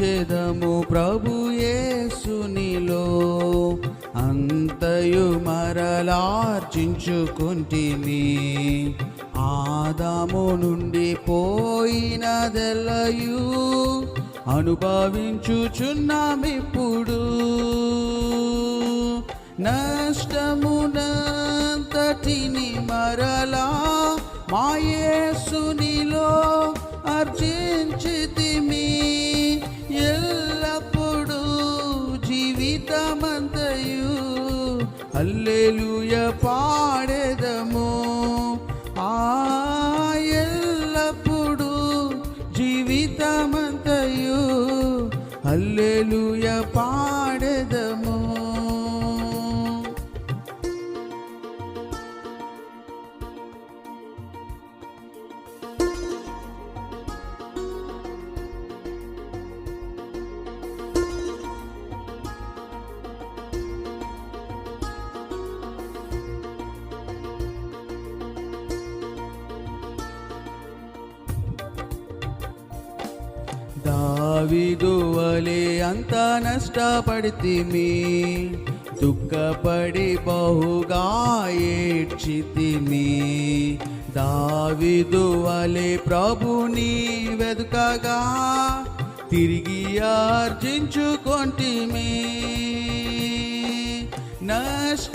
ఆనందించెదము ప్రభు యేసునిలో, అంతయు మరలార్జించుకుంటిమి. ఆదాము నుండి పోయినదెల్లయు అనుభవించుచున్నామిప్పుడు. నష్టమునంతటిని మరలా మా యేసునిలో ఆర్జించితిమి. ఎల్లప్పుడూ జీవితమంతయు హల్లెలూయా పాడెదము. ఎల్లప్పుడూ జీవితమంతయు హల్లెలూయా పాడెదము. దావీదు వలె అంత నష్టపడితిమి, దుఃఖపడి బహుగా ఏడ్చితిమి. దావీదు వలె ప్రభుని వెదుకగా తిరిగి ఆర్జించుకొంటిమి. నష్టమునంతటిని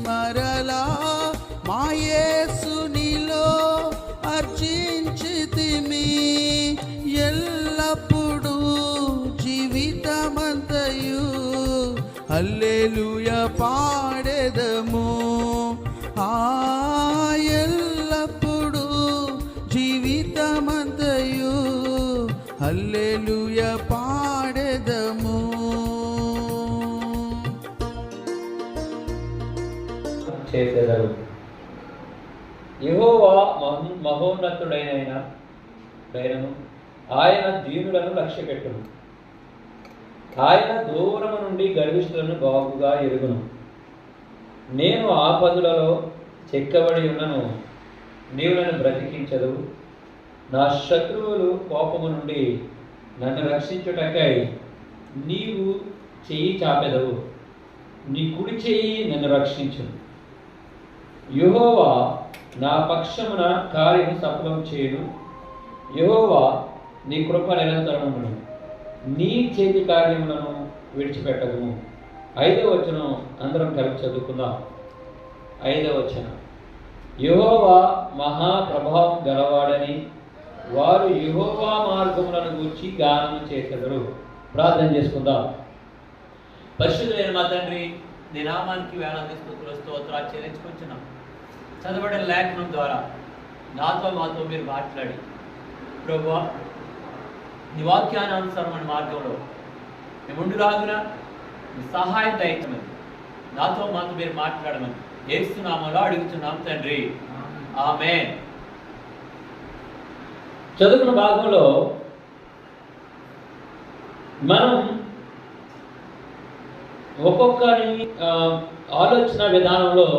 మరలా మా యేసునిలో ఆర్జించితిమి. ఎల్లప్పుడూ జీవితమంతయు హల్లెలూయా పాడెదము. ఎల్లప్పుడూ జీవితమంతయు హల్లెలూయా పాడెదము. చేసేదరు. యెహోవా మహోన్నతుడైనను, ఆయన దీనులను లక్ష్యపెట్టును. ఆయన దూరము నుండి గర్విష్ఠులను బాగుగా ఎరుగును. నేను ఆపదలలో చెక్కబడి ఉన్నను, నీవు నన్ను బ్రతికించదు. నా శత్రువులు కోపము నుండి నన్ను రక్షించుటకై నీవు చెయ్యి చాపెదవు, నీ కుడి చెయ్యి నన్ను రక్షించును. యెహోవా నా పక్షమున కార్యము సఫలం చేయును. యెహోవా నీ కృప నిరంతరమును, నీ చేతి కార్యములను విడిచిపెట్టదుము. 5వ వచనం అందరం కలిసి చదువుకుందాం. 5వ వచనం, యెహోవా మహాప్రభావం గలవాడని వారు యెహోవా మార్గములను గూర్చి గానము చేసెదరు. ప్రార్థన చేసుకుందాం. పరిశుద్ధులైన మా తండ్రి, నీ నామానికి వేలాది స్తుతులు స్తోత్రాలు చెల్లించుకుంటున్నాం. చదవబడిన లేఖనం ద్వారా నాతో మాతో మీరు మాట్లాడి ప్రభువా, నీ వాక్యానుసారమైన మార్గంలో మేము ఉండులాగున నీ సహాయం దయచేయమని, నాతో మాతో మీరు మాట్లాడమని యేసు నామములో అడుగుతున్నాం తండ్రి, ఆమేన్. చదువుకున్న భాగంలో మనం ఒక్కొక్కరి ఆలోచన విధానంలో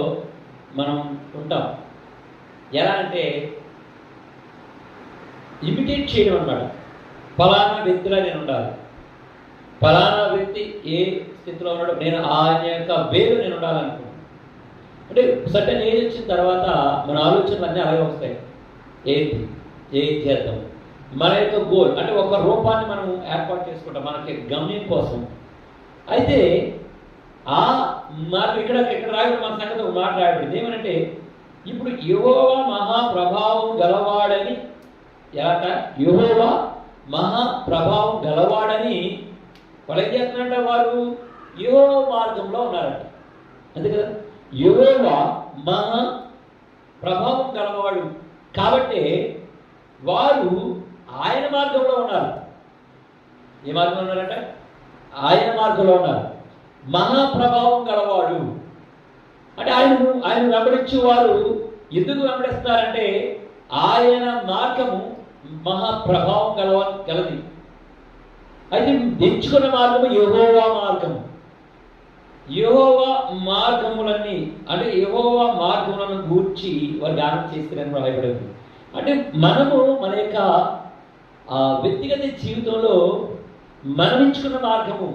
మనం ఉంటాం. ఎలా అంటే ఇమిటేట్ చేయడం అన్నమాట. ఫలానా వ్యక్తిలో నేను ఉండాలి, ఫలానా వ్యక్తి ఏ స్థితిలో ఉన్నాడో నేను ఆయన యొక్క వేలు నేను ఉండాలనుకున్నాను. అంటే సర్టన్ ఏజ్ వచ్చిన తర్వాత మన ఆలోచనలు అన్నీ అలాగే వస్తాయి. ఏది చేద్దాం, మన యొక్క గోల్ అంటే ఒక రూపాన్ని మనం ఏర్పాటు చేసుకుంటాం మనకి గమ్యం కోసం. అయితే ఆ మార్గం ఇక్కడ రాయడం మన సంగతి ఒక మాట రాయబడింది. ఏమనంటే ఇప్పుడు యెహోవా మహాప్రభావం గలవాడని, ఎలాట యెహోవా మహాప్రభావం గలవాడని వాళ్ళు ఏం చేస్తున్నారంట, వారు యెహోవా మార్గంలో ఉన్నారంట. అంతే కదా, యెహోవా మహా ప్రభావం గలవాడు కాబట్టి వారు ఆయన మార్గంలో ఉన్నారు. ఏ మార్గంలో ఉన్నారంట? ఆయన మార్గంలో ఉన్నారు. మహాప్రభావం గలవాడు అంటే ఆయన వెంబడించే వారు ఎందుకు వెంబడిస్తారంటే ఆయన మార్గము మహాప్రభావం గలది. అయితే ఎంచుకున్న మార్గము యెహోవా మార్గము. యెహోవా మార్గములన్నీ అంటే యెహోవా మార్గములను గూర్చి వారు ధ్యానం చేస్తారని రాయబడింది. అంటే మనము మన యొక్క ఆ వ్యక్తిగత జీవితంలో మనం ఎంచుకున్న మార్గము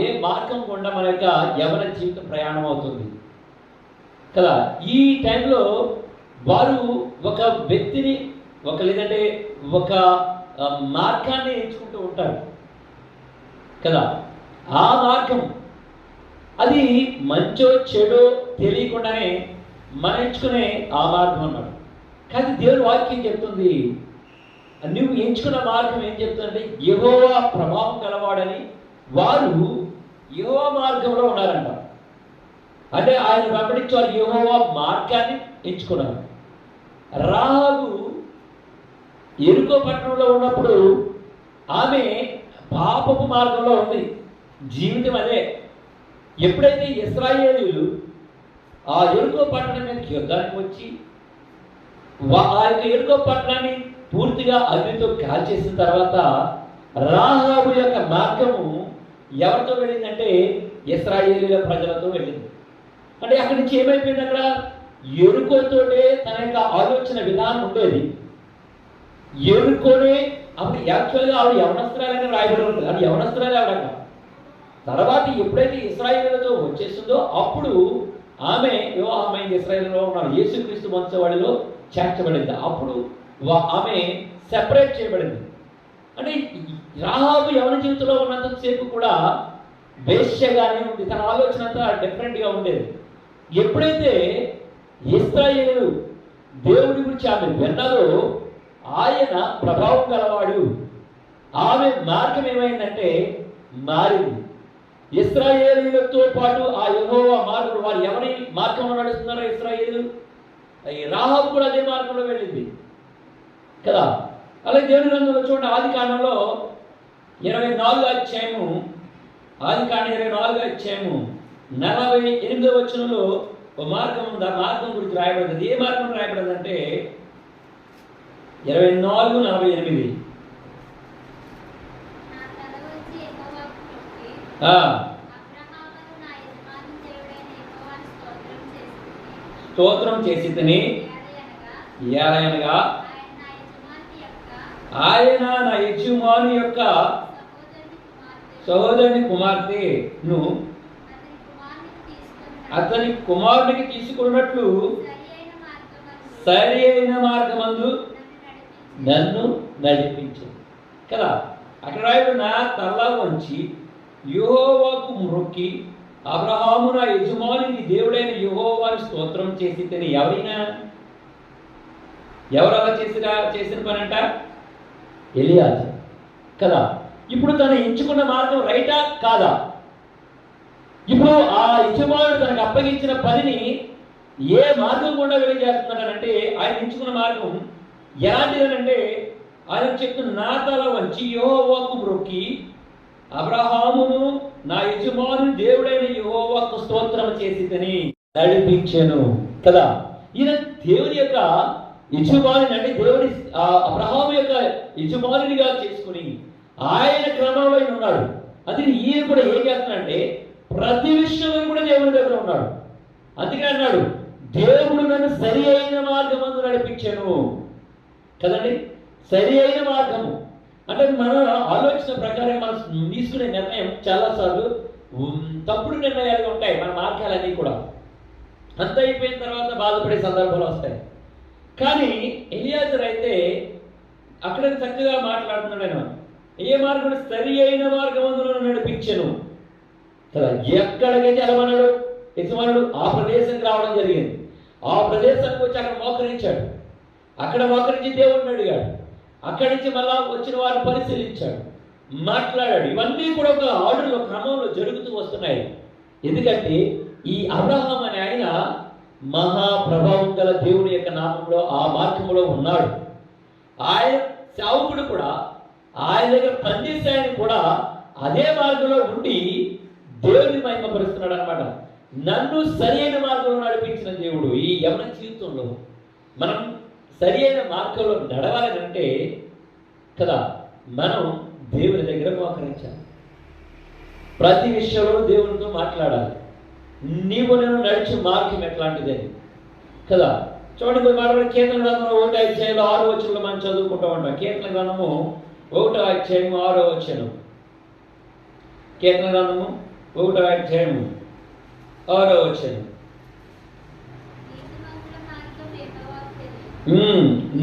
ఏ మార్గం గుండా మన యొక్క యవన జీవితం ప్రయాణం అవుతుంది కదా. ఈ టైంలో వారు ఒక వ్యక్తిని లేదంటే ఒక మార్గాన్ని ఎంచుకుంటూ ఉంటారు కదా. ఆ మార్గం అది మంచో చెడో తెలియకుండానే మనం ఎంచుకునే ఆ మార్గం అన్నాడు. కానీ దేవుని వాక్యం చెప్తుంది, నువ్వు ఎంచుకున్న మార్గం ఏం చెప్తుందంటే యెహోవా ప్రభావం గలవాడని. వారు యెహోవా మార్గంలో ఉన్నారంట. అంటే ఆయన వెంబడించి వారు యెహోవా మార్గాన్ని ఎంచుకున్నారు. రాహాబు యెరికో పట్టణంలో ఉన్నప్పుడు ఆమె పాపపు మార్గంలో ఉంది, జీవితం అదే. ఎప్పుడైతే ఇశ్రాయేలీయులు ఆ యెరికో పట్టణం మీదకి యుద్ధానికి వచ్చి ఆ యొక్క యెరికో పట్టణాన్ని పూర్తిగా అగ్నితో కాల్చేసిన తర్వాత రాహాబు యొక్క మార్గము ఎవరితో వెళ్ళిందంటే ఇశ్రాయేలీయుల ప్రజలతో వెళ్ళింది. అంటే అక్కడి నుంచి ఏమైపోయింది, అక్కడ యెరికోతోటే తన యొక్క ఆలోచన విధానం ఉండేది. యెరికోనే అప్పుడు యాక్చువల్గా ఆవిడ యవనస్త్రాలని రాయబడి ఉంటుంది, అది యవనస్త్రాలే ఆవిడ. తర్వాత ఎప్పుడైతే ఇశ్రాయేలులతో వచ్చేస్తుందో అప్పుడు ఆమె వివాహమైంది, ఇశ్రాయేలులో ఉన్నారు, యేసుక్రీస్తు వంశవాడిలో చేర్చబడింది. అప్పుడు ఆమె సెపరేట్ చేయబడింది. అంటే రాహాబు యవన జీవితంలో ఉన్నంతసేపు కూడా వేశ్యగానే ఉంది, తన ఆలోచన అంతా డిఫరెంట్గా ఉండేది. ఎప్పుడైతే ఇశ్రాయేలు దేవుడి గురించి ఆమె విన్నదో ఆయన ప్రభావం గలవాడు, ఆమె మార్గం ఏమైందంటే మారింది. ఇశ్రాయేలీయులతో పాటు ఆ యెహోవా మార్గం, వారు ఎవరి మార్గంలో నడుస్తున్నారో ఇశ్రాయేలు, రాహాబు కూడా అదే మార్గంలో వెళ్ళింది కదా. అలాగే దేవుని గ్రంథంలో చూడండి, ఆది కాండంలో 24వ అధ్యాయము, ఆది కాండం 24వ అధ్యాయము 48వ వచనంలో ఒక మార్గం ఉంది. ఆ మార్గం గురించి రాయబడింది. ఏ మార్గం రాయబడింది అంటే 24:48. స్తోత్రం చేసి తిని ఏలయనగా ఆయన నా యజమాని యొక్క సహోదరుని కుమార్తెను అతని కుమారునికి తీసుకున్నట్లు సరి అయిన మార్గమందు నన్ను నడిపించు కదా. అక్కడ రాయబడిన తల వంచి యెహోవాకు మొక్కి అబ్రహాము నా యజమానికి దేవుడైన యెహోవాని స్తోత్రం చేసి తిని. ఎవరు అలా చేసిన పని అంట? ఎలియాజరు కదా. ఇప్పుడు తను ఎంచుకున్న మార్గం రైటా కాదా? ఇప్పుడు ఆ యజమానుడు తనకు అప్పగించిన పనిని ఏ మార్గం గుండా వెళ్ళి చేస్తున్నాడనంటే ఆయన ఎంచుకున్న మార్గం ఎలాంటిదనంటే ఆయన చెప్తున్న నా తల వంచి యెహోవాకు మొక్కి అబ్రహామును నా యజమానుని దేవుడైన యెహోవాకు స్తోత్రం చేసి తిని నడిపించెను కదా. ఈయన దేవుని యొక్క యజమానుని, అంటే దేవుని అబ్రహాము యొక్క యజమానునిగా చేసుకుని ఆయన క్రమంలో ఆయన ఉన్నాడు. అందుకని ఈయన కూడా ఏం చేస్తున్నాడంటే ప్రతి విషయంలో కూడా దేవుని దగ్గర ఉన్నాడు. అందుకని అన్నాడు, దేవుడు నన్ను సరి అయిన మార్గమందు నడిపించాను కదండి. సరి అయిన మార్గము అంటే మన ఆలోచన ప్రకారం మనం తీసుకునే నిర్ణయం చాలాసార్లు తప్పుడు నిర్ణయాలుగా ఉంటాయి. మన మార్గాలన్నీ కూడా అంత అయిపోయిన తర్వాత బాధపడే సందర్భాలు వస్తాయి. కానీ ఎలియాజరు అయితే అక్కడ చక్కగా మాట్లాడుతున్నాడు. ఆయన ఏ మార్గం? సరి అయిన మార్గమందులో నడిపించను కదా. ఎక్కడికైతే అలమన్నాడు యజమానుడు ఆ ప్రదేశానికి రావడం జరిగింది. ఆ ప్రదేశానికి వచ్చి అక్కడ మోకరించాడు. అక్కడ మోకరించి దేవుడిని అడిగాడు. అక్కడి నుంచి మళ్ళా వచ్చిన వారిని పరిశీలించాడు, మాట్లాడాడు. ఇవన్నీ కూడా ఒక ఆర్డర్లో క్రమంలో జరుగుతూ వస్తున్నాయి. ఎందుకంటే ఈ అబ్రహాం అనే ఆయన మహాప్రభావం గల దేవుని యొక్క నామంలో ఆ మార్గంలో ఉన్నాడు. ఆయన సేవకుడు కూడా ఆయన దగ్గర పనిచేసే ఆయన కూడా అదే మార్గంలో ఉండి దేవుని మహిమపరుస్తున్నాడు అనమాట. నన్ను సరి అయిన మార్గంలో నడిపించిన దేవుడు. ఈ యవన జీవితంలో మనం సరి అయిన మార్గంలో నడవాలనంటే కదా మనం దేవుని దగ్గర మోకరించాలి. ప్రతి విషయంలో దేవునితో మాట్లాడాలి. నీవు నేను నడిచే మార్గం ఎట్లాంటిదని కదా. చూడండి, కొన్ని మాట కీర్తన గ్రంథంలో 1వ అధ్యాయంలో 6వ వచనంలో మనం చదువుకుంటూ ఉంటాం. కీర్తన గ్రంథము 1వ అధ్యాయము 6వ వచనం. కీర్తన గ్రంథము 1వ అధ్యాయము 6వ వచనం.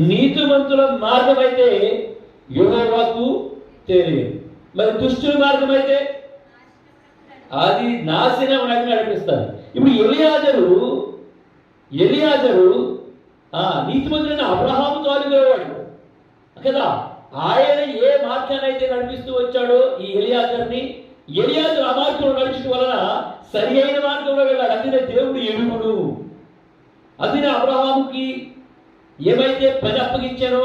నీతిమంతుల మార్గం అయితే యెహోవాకు తెలియదు, మరి దుష్టుల మార్గం అయితే అది నాశనం నడిపిస్తారు. ఇప్పుడు ఎలియాజరు నీతిమంతుడైన అబ్రహాము తాలూకేవాడు కదా. ఆయన ఏ మార్గాన్ని అయితే నడిపిస్తూ వచ్చాడో ఈ ఎలియాజరు ఆ మార్గంలో నడిచడం వలన సరి అయిన మార్గంలో వెళ్ళాడు. అందుకే దేవుడు ఎరుగుడు. అందుకే అబ్రహాముకి ఏమైతే పని అప్పగించారో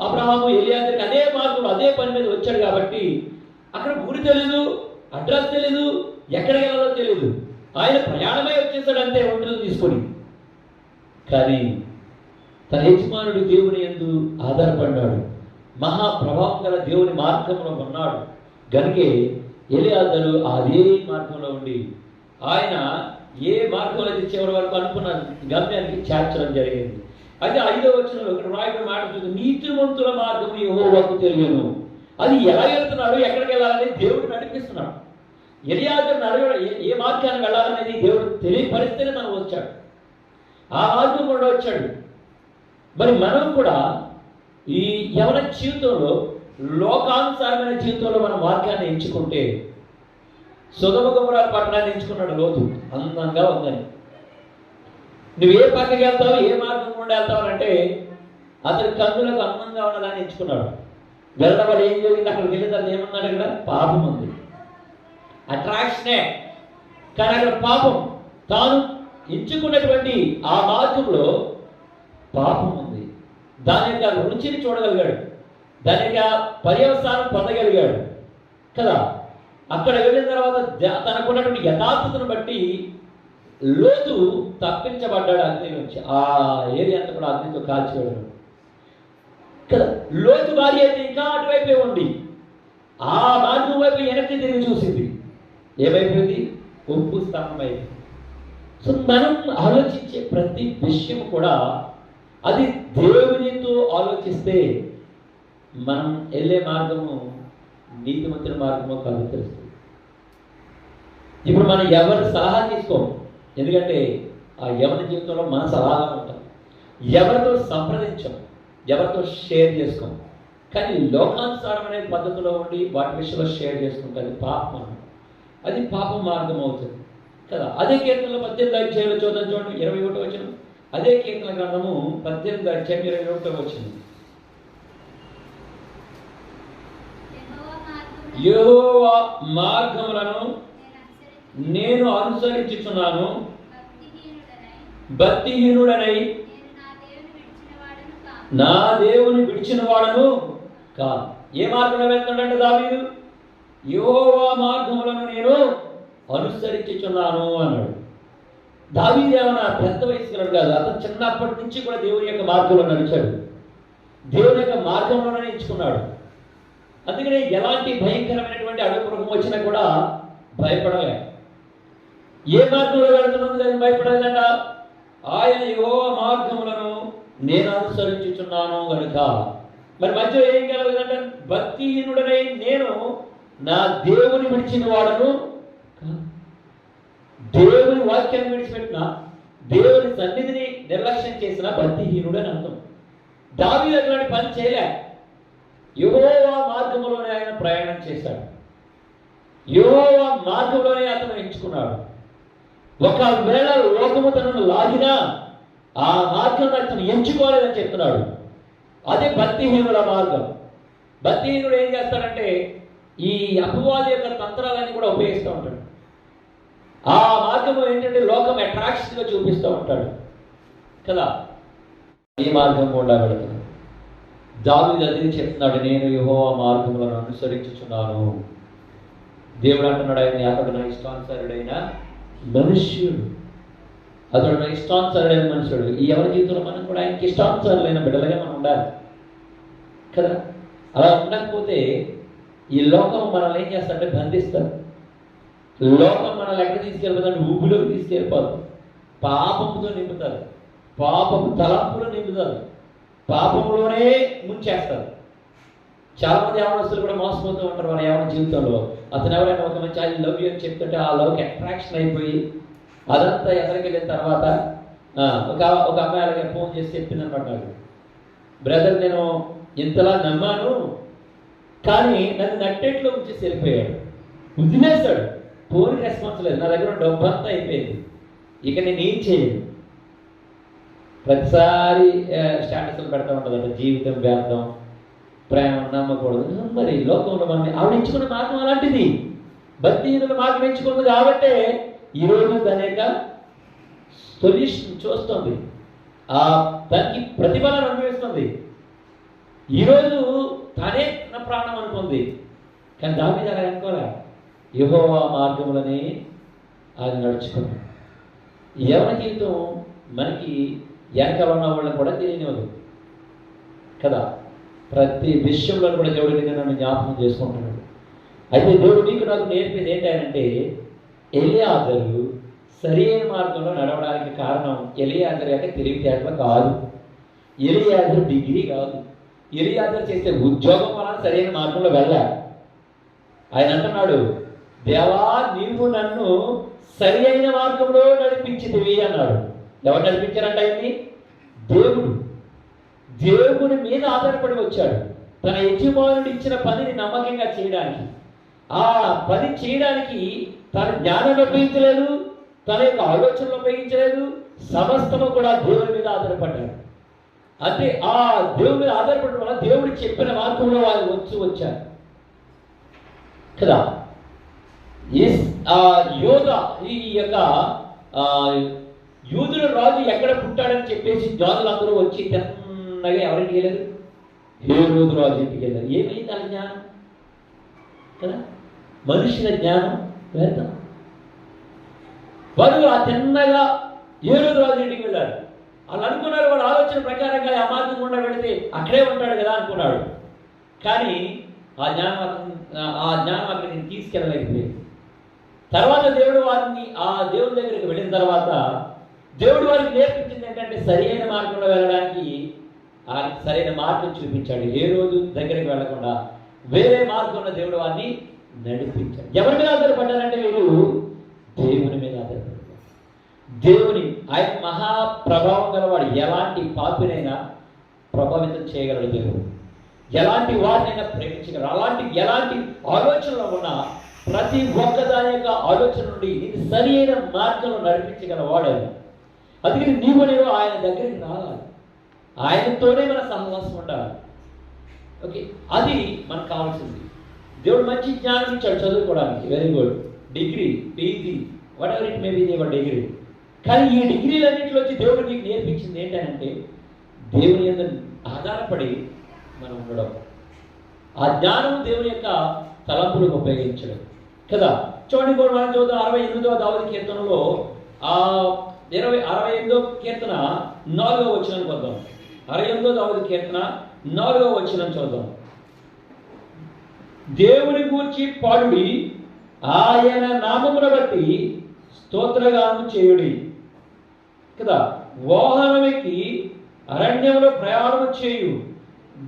అబ్రహాము ఎలియాజర్కి అదే మార్గంలో అదే పని మీద వచ్చాడు. కాబట్టి అక్కడ ఊరి తెలీదు, అడ్రస్ తెలీదు, ఎక్కడికి వెళ్ళాలో తెలీదు. ఆయన ప్రయాణమై వచ్చేసాడు అంతే, ఒంటరిని తీసుకొని. కానీ తన యజమానుడు దేవుని యందు ఆధారపడ్డాడు, మహాప్రభావం గల దేవుని మార్గంలో ఉన్నాడు. గనుకే ఎలియాజరు అదే మార్గంలో ఉండి ఆయన ఏ మార్గంలో అయితే చివరి వరకు అనుకున్న గమ్యానికి చేర్చడం జరిగింది. అయితే 5వ వచనంలో ఇక్కడ రాయబడిన మాట చూస్తే నీతిమంతుల మార్గం యెహోవాకు తెలియను. అది ఎలా వెళ్తున్నాడు, ఎక్కడికి వెళ్ళాలని దేవుడు నడిపిస్తున్నాడు. ఎలియాజరు ఏ మార్గాన్ని వెళ్ళాలనేది దేవుడు తెలియపరిస్తేనే తను వచ్చాడు, ఆ మార్గం కూడా వచ్చాడు. మరి మనం కూడా ఈ యవన జీవితంలో లోకానుసారమైన జీవితంలో మన మార్గాన్ని ఎంచుకుంటే, సొదొమ గొమొర్రా పట్టణాన్ని ఎంచుకున్నాడు లోతు, అందంగా ఉందని. నువ్వు ఏ పక్కకి వెళ్తావు, ఏ మార్గం గుండా వెళ్తావు అంటే అతని కన్నులకు అందంగా ఉన్నదాన్ని ఎంచుకున్నాడు. వెళ్ళడం వల్ల ఏం జరిగింది, అక్కడికి వెళ్ళిన తర్వాత ఏమన్నాడు, అక్కడ పాపం ఉంది, అట్రాక్షనే. కానీ అక్కడ పాపం, తాను ఎంచుకున్నటువంటి ఆ మార్గంలో పాపం ఉంది. దాని యొక్క రుచిని చూడగలిగాడు, దాని యొక్క పర్యవసానం పొందగలిగాడు కదా. అక్కడ వెళ్ళిన తర్వాత తనకున్నటువంటి యథార్థతను బట్టి లోతు తప్పించబడ్డాడు అగ్ని నుంచి. ఆ ఏరియా అంతా కూడా అగ్నితో కాల్చివేయడం కదా. లోతు భార్య అయితే ఇంకా అటువైపే ఉండి ఆ మార్గం వైపు వెనక్కి తిరిగి చూసింది. ఏమైపోయింది, ఒప్పు స్థానం అయిపోయింది. సో మనం ఆలోచించే ప్రతి విషయం కూడా అది దేవునితో ఆలోచిస్తే మనం వెళ్ళే మార్గము నీతిమంతుల మార్గము కాదు తెలుస్తుంది. ఇప్పుడు మనం ఎవరి సలహా తీసుకోము, ఎందుకంటే ఆ యవన జీవితంలో మన సలహాగా ఉంటాం. ఎవరితో సంప్రదించం, ఎవరితో షేర్ చేసుకోం. కానీ లోకానుసారమైన పద్ధతిలో ఉండి వాటి విషయంలో షేర్ చేసుకుంటే అది పాపం, అది పాపం మార్గం అవుతుంది కదా. అదే కీర్తనలో 18వ అధ్యాయంలో చూడండి 21వ వచనం. అదే కీర్తన గ్రంథము 18వ అధ్యాయం 21వ వచనం. యెహోవా మార్గములను నేను అనుసరించుచున్నాను, భక్తిహీనుడనై నా దేవుని విడిచిన వాడను కాదు. ఏ మార్గంలో వెళ్తున్నాడంటే దావీదు, యెహోవా మార్గములను నేను అనుసరించుచున్నాను అన్నాడు. దావీదు ఏమన్నా పెద్ద వయసుకున్నాడు కాదు, అతను చిన్నప్పటి నుంచి కూడా దేవుని యొక్క మార్గంలో నడిచాడు, దేవుని యొక్క మార్గంలోనే ఎంచుకున్నాడు. అందుకనే ఎలాంటి భయంకరమైనటువంటి అడుగుముఖం వచ్చినా కూడా భయపడలే. ఏ మార్గంలో వెళుతున్నది దాన్ని భయపడలేదంట. ఆయన యెహోవా మార్గములను నేను అనుసరించుచున్నాను కనుక. మరి మధ్యలో ఏం కలగదంటే భక్తిహీనుడనై నేను నా దేవుని విడిచిన వాడను కాదు. దేవుని వాక్యాన్ని విడిచిపెట్టిన, దేవుని సన్నిధిని నిర్లక్ష్యం చేసిన భక్తిహీనుడు అని అర్థం. దావీదు అట్లాంటి పని చేయలే. యెహోవా మార్గంలోనే ఆయన ప్రయాణం చేశాడు, యెహోవా మార్గంలోనే అతను ఎంచుకున్నాడు. ఒకవేళ లోకము తనను లాగినా ఆ మార్గం అతను ఎంచుకోలేదని చెప్తున్నాడు. అదే భక్తిహీనుల మార్గం. భక్తిహీనుడు ఏం చేస్తాడంటే ఈ అపవాది యొక్క తంత్రాలన్నీ కూడా ఉపయోగిస్తూ ఉంటాడు. ఆ మార్గం ఏంటంటే లోకం అట్రాక్షన్గా చూపిస్తూ ఉంటాడు కదా. ఈ మార్గం కూడా వెళుతున్నాడు. దావీదు అదే చెప్తున్నాడు, నేను యెహోవా మార్గములను అనుసరించుచున్నాను. దేవుడు అంటున్నాడు, ఆయన అతడు నా ఇష్టానుసారుడైన మనుష్యుడు, అతడు నా ఇష్టానుసారుడైన మనుషుడు. ఈ ఎవరి జీవితంలో మనం కూడా ఆయనకి ఇష్టానుసారులైన బిడ్డలుగా మనం ఉండాలి కదా. అలా ఉండకపోతే ఈ లోకం మనల్ని ఏం చేస్తారంటే బంధిస్తారు. లోకం మనల్ని ఎక్కడ తీసుకెళ్ళిపోతుందంటే ఊపిలోకి తీసుకెళ్ళిపోతారు, పాపంతో నింపుతారు. పాపపు తలంపులు నింపుతారు, పాపంలోనే ముంచేస్తారు. చాలా మంది యవనస్తులు కూడా మోసపోతూ ఉంటారు వాళ్ళ యవన జీవితంలో. అతను ఎవరైనా ఒక మంచి ఐ లవ్ యూ అని చెప్తుంటే ఆ లవ్కి అట్రాక్షన్ అయిపోయి అదంతా ఎదరికెళ్ళిన తర్వాత ఒక అమ్మాయి అలాగే ఫోన్ చేసి చెప్పింది అనమాట, నాకు బ్రదర్ నేను ఇంతలా నమ్మాను కానీ నన్ను నట్టేట్లో ఉంచేసి వెళ్ళిపోయాడు, వదిలేశాడు, ఫోన్ రెస్పాన్స్ లేదు, నా దగ్గర డబ్బు అంతా అయిపోయింది, ఇక నేను ఏం చేయను. ప్రతిసారి స్టేటస్లు పెడతా ఉంటుందంట, జీవితం వ్యర్థం, ప్రేమ నమ్మకూడదు. మరి లోకంలో మనం ఆవిడ ఎంచుకున్న మార్గం అలాంటిది, భక్తిహీనుల మార్గం ఎంచుకుంది కాబట్టే ఈరోజు దాని యొక్క సొల్యూషన్ చూస్తుంది, దానికి ప్రతిఫలం అనుభవిస్తుంది. ఈరోజు తనే నా ప్రాణం అనుకుంది, కానీ దావీదు అలా అనుకోలే, యెహోవా మార్గములని అది నడుచుకున్నాడు. యవన జీవితం మనకి వెనకాల ఉన్న వాళ్ళని కూడా తెలియనివ్వదు కదా, ప్రతి విషయంలో కూడా దేవుడు నన్ను జ్ఞాపకం చేసుకుంటున్నాడు. అయితే దేవుడు నీకు నాకు నేర్పింది ఏంటంటే, ఎలియాజరు సరైన మార్గంలో నడవడానికి కారణం ఎలియాజరు యొక్క తెలివితేటలు కాదు, ఎలియాజరు డిగ్రీ కాదు, ఎలియాజరు చేసే ఉద్యోగం వలన సరైన మార్గంలో వెళ్ళాడు. ఆయన అంటున్నాడు, దేవా నీవు నన్ను సరి అయిన మార్గంలో నడిపించితివి అన్నాడు. ఎవరు నడిపించారంట ఆయన్ని? దేవుడి మీద ఆధారపడి వచ్చాడు. తన యజమానుడు ఇచ్చిన పనిని నమ్మకంగా చేయడానికి, ఆ పని చేయడానికి తన జ్ఞానాన్ని ఉపయోగించలేదు, తన యొక్క ఆలోచనలు ఉపయోగించలేదు, సమస్తము కూడా దేవుడి మీద ఆధారపడ్డాడు. అంటే ఆ దేవుడి మీద ఆధారపడడం వల్ల దేవుడు చెప్పిన మార్గంలో వాళ్ళు వచ్చారు కదా. ఈ యొక్క యూదుల రాజు ఎక్కడ పుట్టాడని చెప్పేసి జానులందరూ వచ్చి తిన్నగా ఎవరికి వెళ్ళారు? హేరోదు రాజు ఇంటికి వెళ్ళారు. ఏమైంది ఆ జ్ఞానం కదా, మనుషుల జ్ఞానం వేద్దాం. వారు ఆ తిన్నగా హేరోదు రాజు ఇంటికి వెళ్ళారు. వాళ్ళు అనుకున్నారు, వాళ్ళ ఆలోచన ప్రకారంగా ఆ మార్గం గుండా వెళితే అక్కడే ఉంటాడు కదా అనుకున్నాడు. కానీ ఆ జ్ఞానం అక్కడికి తీసుకెళ్ళలేకపోయింది. తర్వాత దేవుడు వారిని ఆ దేవుడి దగ్గరికి వెళ్ళిన తర్వాత దేవుడు వారికి నేర్పించింది ఏంటంటే, సరైన మార్గంలో వెళ్ళడానికి ఆయనకి సరైన మార్గం చూపించాడు. ఏ రోజు దగ్గరికి వెళ్లకుండా వేరే మార్గంలో దేవుడు వారిని నడిపించాడు. ఎవరి మీద ఆధారపడ్డారంటే వీరు దేవుని మీద ఆధారపడ్డారు. దేవుని ఆయన మహాప్రభావం గలవాడు, ఎలాంటి పాపినైనా ప్రభావితం చేయగలడు దేవుడు, ఎలాంటి వారినైనా ప్రేమించగలరు. ఎలాంటి ఆలోచనలో ఉన్న ప్రతి ఒక్కదాని యొక్క ఆలోచన నుండి ఇది సరి అయిన మార్గంలో నడిపించగలవాడు. అందుకని నీవు నేను ఆయన దగ్గరికి రావాలి, ఆయనతోనే మన సహవాసం ఉండాలి. ఓకే, అది మనకు కావాల్సింది. దేవుడు మంచి జ్ఞానం ఇచ్చాడు చదువుకోవడానికి, very good, degree, PG, whatever it may be their degree. కానీ ఈ డిగ్రీలన్నింటిలో వచ్చి దేవుడు నీకు నేర్పించింది ఏంటంటే, దేవుని మీద ఆధారపడి మనం ఉండడం, ఆ జ్ఞానం దేవుని యొక్క తలంపులకు ఉపయోగించడం కదా. చూడండి, మనం చూద్దాం 68వ దావీదు కీర్తనలో 68వ కీర్తన 4వ వచనానికి వద్దాం. 68వ దావీదు కీర్తన 4వ వచనం చూద్దాం. దేవుని గూర్చి పాడుడి, ఆయన నామమును బట్టి స్తోత్రగానం చేయుడి కదా. వాహనమెక్కి అరణ్యంలో ప్రయాణము చేయు,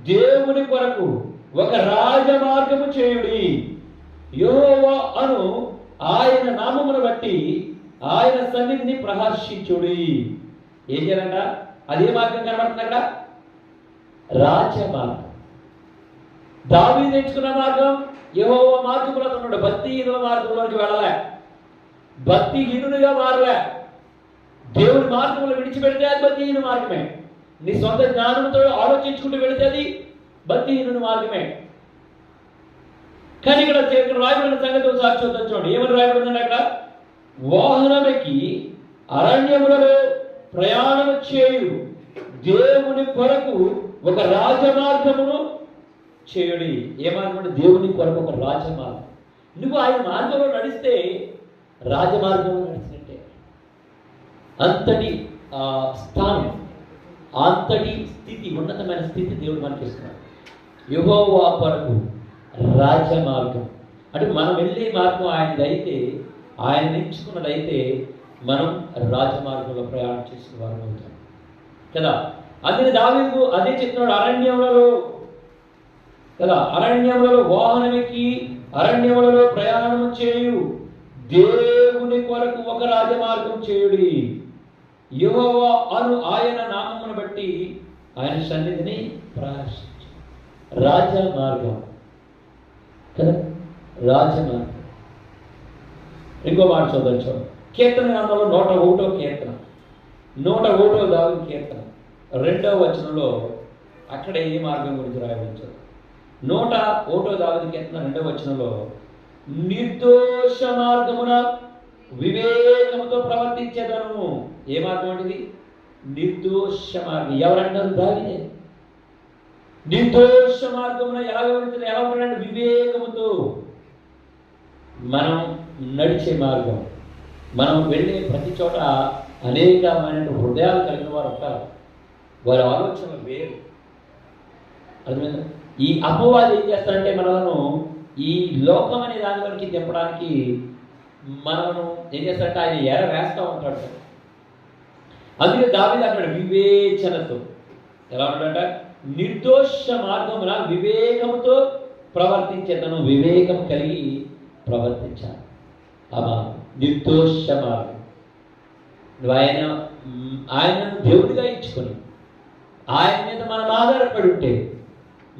దేవుని కొరకు ఒక రాజమార్గము చేయుడి. యెహోవా అను ఆయన నామమును బట్టి ఆయన సన్నిధిని ప్రహర్షించుడి. ఏం చేయాలంట? అదే మార్గం కనబడుతుంది అక్కడ, రాజమార్గం. దావీదు ఎంచుకున్న మార్గం యెహోవా మార్గంలో ఉన్నాడు. భక్తిహీనుల మార్గంలోకి వెళ్ళలే, భక్తిహీనునిగా మారలే. దేవుడి మార్గంలో విడిచిపెడితే అది భక్తిహీన మార్గమే. నీ సొంత జ్ఞానంతో ఆలోచించుకుంటూ వెళితే అది భక్తిహీనుని మార్గమే. కానీ ఇక్కడ రాయబడిన సంగతి ఒకసారి చూద్దాం. చూడండి ఏమని రాయబడిందండి అక్కడ, వాహనమెక్కి అరణ్యములలో ప్రయాణం చేయు, దేవుని కొరకు ఒక రాజమార్గమును చేయుడి. ఏ మార్గం అంటే దేవుని కొరకు ఒక రాజమార్గం. నువ్వు ఆయన మార్గంలో నడిస్తే రాజమార్గంలో నడిచినట్టే. అంతటి స్థానం, అంతటి స్థితి, ఉన్నతమైన స్థితి దేవుడు మనకి ఇస్తున్నాడు. యెహోవా కొరకు రాజమార్గం అంటే మనం వెళ్ళే మార్గం ఆయనది అయితే, ఆయన ఎంచుకున్నదైతే మనం రాజమార్గంలో ప్రయాణం చేసిన వారు అవుతాం. కదా. అందుకే దావీదు అదే చెప్తున్నాడు, అరణ్యములలో కదా, అరణ్యములలో వాహనమెక్కి అరణ్యములలో ప్రయాణం చేయు, దేవుని కొరకు ఒక రాజమార్గం చేయుడి, యెహోవా అను ఆయన నామమును బట్టి ఆయన సన్నిధిని ప్రవేశించు. రాజమార్గం కదా, రాజమార్గం. ఇంకో మాట చూడొచ్చు, కీర్తన గ్రంథంలో 101వ కీర్తన, 101వ దావీదు కీర్తన 2వ వచనంలో అక్కడ ఏ మార్గం గురించి రాయబడించారు. 101వ దావీదు కీర్తన 2వ వచనంలో, నిర్దోష మార్గమున వివేకముతో ప్రవర్తించేదను. ఏ మార్గం అండి? నిర్దోష మార్గం. ఎవరంటారు? దావీదే. నిర్దోష మార్గమున ఎలా వివరించారు? ఎలా ఉంటాడంటే వివేకముతో. మనం నడిచే మార్గం, మనం వెళ్ళే ప్రతి చోట అనేకమైన హృదయాలు కలిగిన వారు ఉంటారు, వారి ఆలోచనలు వేరు. అర్థమైందా? ఈ అపవాది ఏం చేస్తారంటే మనలను ఈ లోకం అనే దానిలోకి దింపడానికి మనను ఏం చేస్తారంటే ఆయన ఎర వేస్తూ ఉంటాడు. అందుకే దావీదు అంటాడు వివేచనతో. ఎలా ఉంటాడంట? నిర్దోష మార్గమున వివేకముతో ప్రవర్తించేతను. వివేకం కలిగి ప్రవర్తించాలి. అమ్మా, నిర్దోష మార్గం. నువ్వు ఆయనను దేవుడిగా ఇచ్చుకొని ఆయన మీద మనం ఆధారపడి ఉంటే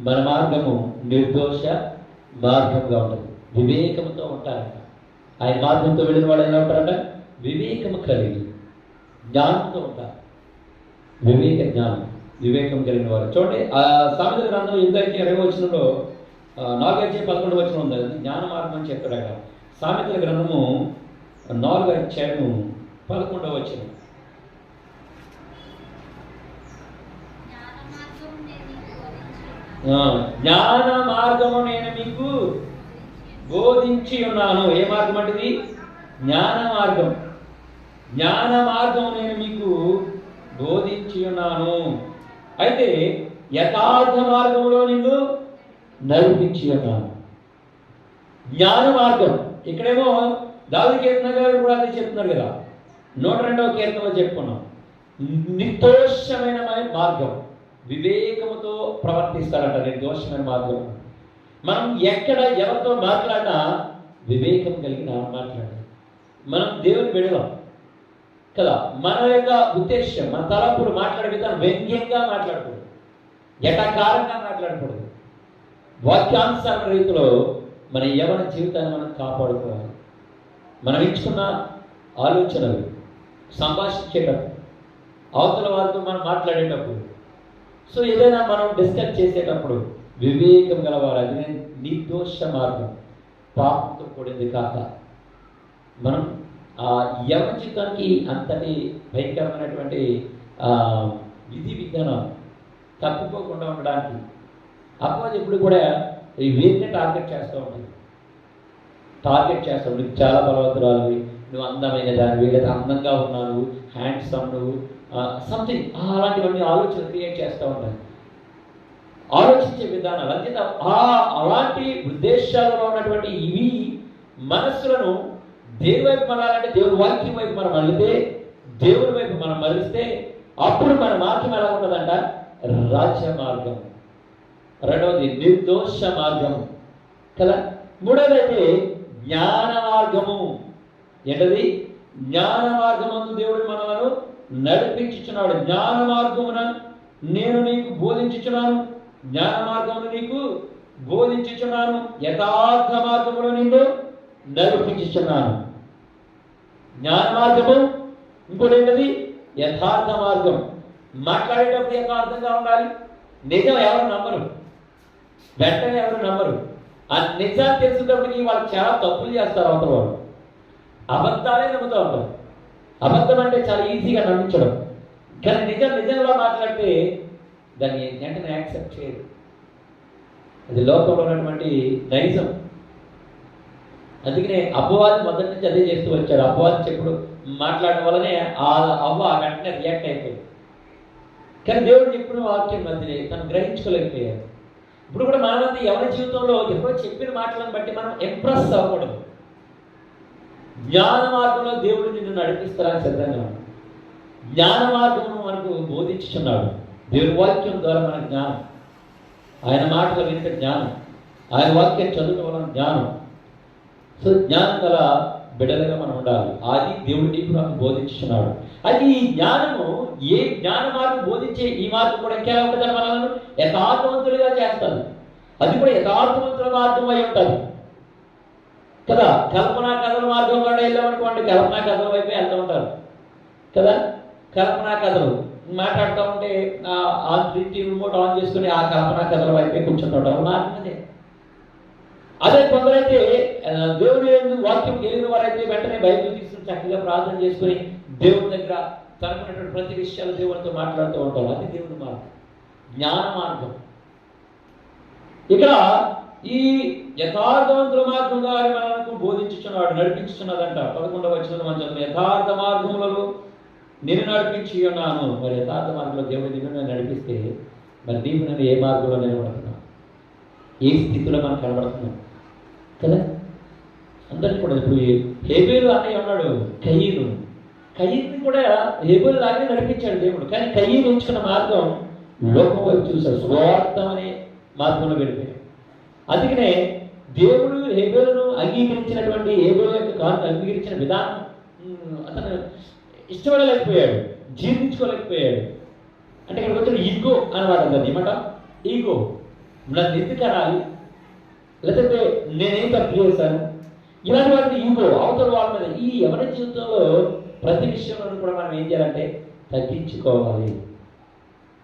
మన మార్గము నిర్దోష మార్గంగా ఉంటుంది. వివేకంతో ఉంటారంట. ఆయన మార్గంతో వెళ్ళిన వాళ్ళు ఎలా ఉంటారంట? వివేకము కలిగి జ్ఞానంతో ఉంటారు. వివేక జ్ఞానం, వివేకం కలిగిన వారు. చూడండి, సామెతల గ్రంథం 8:20 వచనంలో 4:11 వచనం ఉంది. అది జ్ఞాన మార్గం అని చెప్పాడు అక్కడ. సామెతల గ్రంథము 4:11 వచనం. జ్ఞాన మార్గము నేను మీకు బోధించి ఉన్నాను. ఏ మార్గం అంటే? జ్ఞాన మార్గం. జ్ఞాన మార్గం నేను మీకు బోధించి ఉన్నాను. అయితే యథార్థ మార్గంలో నిన్ను నడిపించి ఉన్నాను. జ్ఞాన మార్గం. ఇక్కడేమో దావీదు కీర్తన గారు కూడా అదే చెప్తున్నారు కదా, 102వ కీర్తనలో చెప్పుకున్నాం. నిర్దోషమైన మార్గం, వివేకముతో ప్రవర్తిస్తారంట. నిర్దోషమైన మార్గం. మనం ఎక్కడ ఎవరితో మాట్లాడినా వివేకం కలిగిన మాట్లాడాలి. మనం దేవుని బిడ్డలం కదా. మన యొక్క ఉద్దేశం, మన తలపుడు మాట్లాడే విధానం వ్యంగ్యంగా మాట్లాడకూడదు, ఎటకారంగా మాట్లాడకూడదు. వాక్యానుసార రీతిలో మన యవన జీవితాన్ని మనం కాపాడుకోవాలి. మనం ఇచ్చుకున్న ఆలోచనలు, సంభాషించేటప్పుడు, అవతల వారితో మనం మాట్లాడేటప్పుడు, సో ఏదైనా మనం డిస్కస్ చేసేటప్పుడు వివేకం గలవారు. అది నిర్దోష మార్గం, పాపంతో కూడింది కాక. మనం యవన జీవితానికి అంతటి భయంకరమైనటువంటి విధి విధానం తప్పిపోకుండా ఉండడానికి అపవాది ఎప్పుడు కూడా ఈ వీరిని టార్గెట్ చేస్తూ ఉంటుంది. టార్గెట్ చేస్తావు, నువ్వు చాలా బలవంతురాలు, నువ్వు అందమైన దానివి, లేదా అందంగా ఉన్నావు, హ్యాండ్సమ్, నువ్వు సంథింగ్ అలాంటివన్నీ ఆలోచన క్రియేట్ చేస్తూ ఉంటాయి. ఆలోచించే విధానాలు అంతే. అలాంటి ఉద్దేశాలలో ఉన్నటువంటి ఇవి మనస్సులను దేవుని వైపు మళ్ళాలంటే, దేవుని వాక్యం వైపు మనం మళ్ళితే, దేవుని వైపు మనం మళ్ళిస్తే అప్పుడు మన మార్గం ఎలా ఉంటుందంట? రాజ్య మార్గం. రెండవది నిర్దోష మార్గం కదా. మూడవదైతే జ్ఞాన మార్గము. ఏంటది? జ్ఞాన మార్గమందు దేవుడు మనలను నడిపించుచున్నాడు. జ్ఞాన మార్గమున నేను నీకు బోధించుచున్నాను, జ్ఞాన మార్గమును నీకు బోధించుచున్నాను, యథార్థ మార్గములో నిన్ను నడిపించుచున్నాను. జ్ఞాన మార్గము. ఇంకోటి ఏంటది? యథార్థ మార్గం. మాట్లాడేటప్పుడు యథార్థంగా ఉండాలి. నిజం ఎవరు నమ్మరు, వెంటనే ఎవరు నమ్మరు. ఆ నిజాలు తెలిసినప్పటికీ వాళ్ళు చాలా తప్పులు చేస్తారు. అవతల వాళ్ళు అబద్ధాలే నమ్ముతూ ఉంటారు. అబద్ధం అంటే చాలా ఈజీగా నమ్మించడం, కానీ నిజంగా మాట్లాడితే దాన్ని వెంటనే యాక్సెప్ట్ చేయరు. అది లోకంలో ఉన్నటువంటి నైజం. అందుకనే అపవాది మొదటి నుంచి అదే చేస్తూ వచ్చాడు. అపవాది చెప్పుడు మాట్లాడడం వల్లనే అవ్వ వెంటనే రియాక్ట్ అయిపోయింది. కానీ దేవుడు చెప్పిన వాక్యం మధ్యనే తను గ్రహించుకోలేకపోయారు. ఇప్పుడు కూడా మనమంతా ఎవరి జీవితంలో ఎప్పుడో చెప్పిన మాటలను బట్టి మనం ఇంప్రెస్ అవ్వకూడదు. జ్ఞాన మార్గంలో దేవుడు నిన్ను నడిపిస్తారని సిద్ధంగా ఉన్నాడు. జ్ఞాన మార్గమును మనకు బోధించుచున్నాడు. దేవుని వాక్యం ద్వారా మన జ్ఞానం, ఆయన మాటలు వింటే జ్ఞానం, ఆయన వాక్యం చదువుకోవడం వలన జ్ఞానం. సో జ్ఞానం గల బిడ్డలుగా మనం ఉండాలి. అది దేవుడు నీకు నాకు బోధించుచున్నాడు. అది ఈ జ్ఞానము ఏ జ్ఞాన మార్గం బోధించే ఈ మార్గం కూడా ఇంకెలా ఉంటుందని మనల్ని యథార్థవంతులుగా చేస్తుంది. అది కూడా యథార్థవంతుల మార్గం అయి ఉంటుంది కదా. కల్పనా కథల మార్గం కూడా వెళ్ళామనుకోండి, కల్పనా కథల వైపు వెళ్తూ ఉంటారు కదా. కల్పనా కథలు మాట్లాడుతూ ఉంటే రిమోట్ ఆన్ చేసుకుని ఆ కల్పనా కథల వైపే కూర్చుంటుంటారు. మార్గం అదే కొందరైతే దేవుని వాక్యం గెలిగిన వారైతే వెంటనే బైబిల్ తీసుకుని చక్కగా ప్రార్థన చేసుకుని దేవుని దగ్గర తనకున్నటువంటి ప్రతి విషయాలు దేవునితో మాట్లాడుతూ ఉంటారు. అది దేవుని మార్గం, జ్ఞాన మార్గం. ఇక్కడ ఈ యథార్థవంతుల మార్గంగా మనకు బోధించుచున్నాడు, నడిపించుచున్నదంట. 11వ వచనంలో మనం చదువు, యథార్థ మార్గములలో నేను నడిపించి ఉన్నాను. మరి యథార్థ మార్గంలో దేవుడు నిన్ను నడిపిస్తే మరి నీవు నన్ను ఏ మార్గంలో నిలబడుతున్నావు, ఏ స్థితిలో మనం కనబడుతున్నాం కదా. అందరికీ కూడా ఇప్పుడు హేబేలు అన్నయ్య ఉన్నాడు, కయ్యను కూడా హేబేలు లాగానే నడిపించాడు దేవుడు. కానీ కయ్యను ఎంచుకున్న మార్గం లోకం వైపు చూశాడు, స్వార్థం అనే మార్గంలో వెళ్ళిపోయాడు. అందుకనే దేవుడు హేబేలును అంగీకరించినటువంటి హేబేలు యొక్క అంగీకరించిన విధానం అతను ఇష్టపడలేకపోయాడు, జీర్ణించుకోలేకపోయాడు. అంటే ఇక్కడ వచ్చిన ఈగో అన్నమాట. అది ఏమంట, ఈగో. నన్ను ఎందుకు అనాలి, లేకపోతే నేనేం తప్పు చేశాను, ఇలాంటి వాటిని ఈగో అవతల వాళ్ళ మీద. ఈ ఎవరి జీవితంలో ప్రతి విషయంలో కూడా మనం ఏం చేయాలంటే తగ్గించుకోవాలి,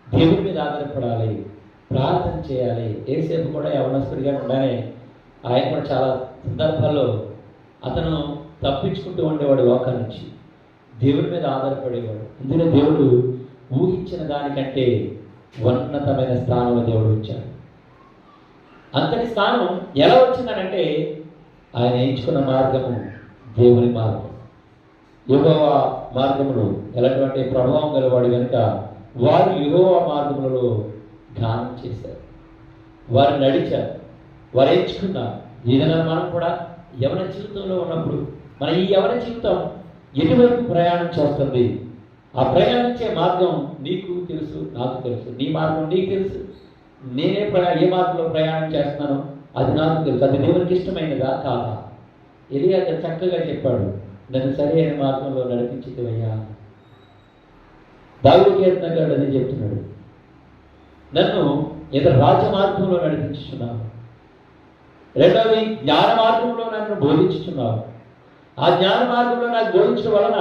దేవుడి మీద ఆధారపడాలి, ప్రార్థన చేయాలి. ఏసేపు కూడా యవనస్తుడిగా ఉండగానే ఆయన కూడా చాలా సందర్భాల్లో అతను తప్పించుకుంటూ ఉండేవాడు లోకాల నుంచి, దేవుడి మీద ఆధారపడేవాడు. అందుకే దేవుడు ఊహించిన దానికంటే ఉన్నతమైన స్థానంలో దేవుడు ఉంచాడు. అంతటి స్థానం ఎలా వచ్చిందనంటే ఆయన ఎంచుకున్న మార్గము దేవుని మార్గం. యెహోవా మార్గములు ఎలాంటి ప్రభావం గలవాడు కనుక వారు యెహోవా మార్గములలో గానం చేశారు, వారు నడిచారు, వారు ఎంచుకున్నారు. ఏదైనా మనం కూడా యవన జీవితంలో ఉన్నప్పుడు మన ఈ యవన జీవితం ఎటువైపు ప్రయాణం చేస్తుంది, ఆ ప్రయాణించే మార్గం నీకు తెలుసు, నాకు తెలుసు. నీ మార్గం నీకు తెలుసు, నేనే ఏ మార్గంలో ప్రయాణం చేస్తున్నానో అది నాకు తెలుసు. అది దేవునికి ఇష్టమైనదా కాదా? ఎలియా చక్కగా చెప్పాడు, నన్ను సరైన మార్గంలో నడిపించితివయ్యా. దావీదు కీర్తనకారుడు అని చెప్తున్నాడు, నన్ను రాజ మార్గంలో నడిపించుచున్నావు. రెండవది జ్ఞాన మార్గంలో నన్ను బోధించుచున్నావు. ఆ జ్ఞాన మార్గంలో నాకు బోధించడం వలన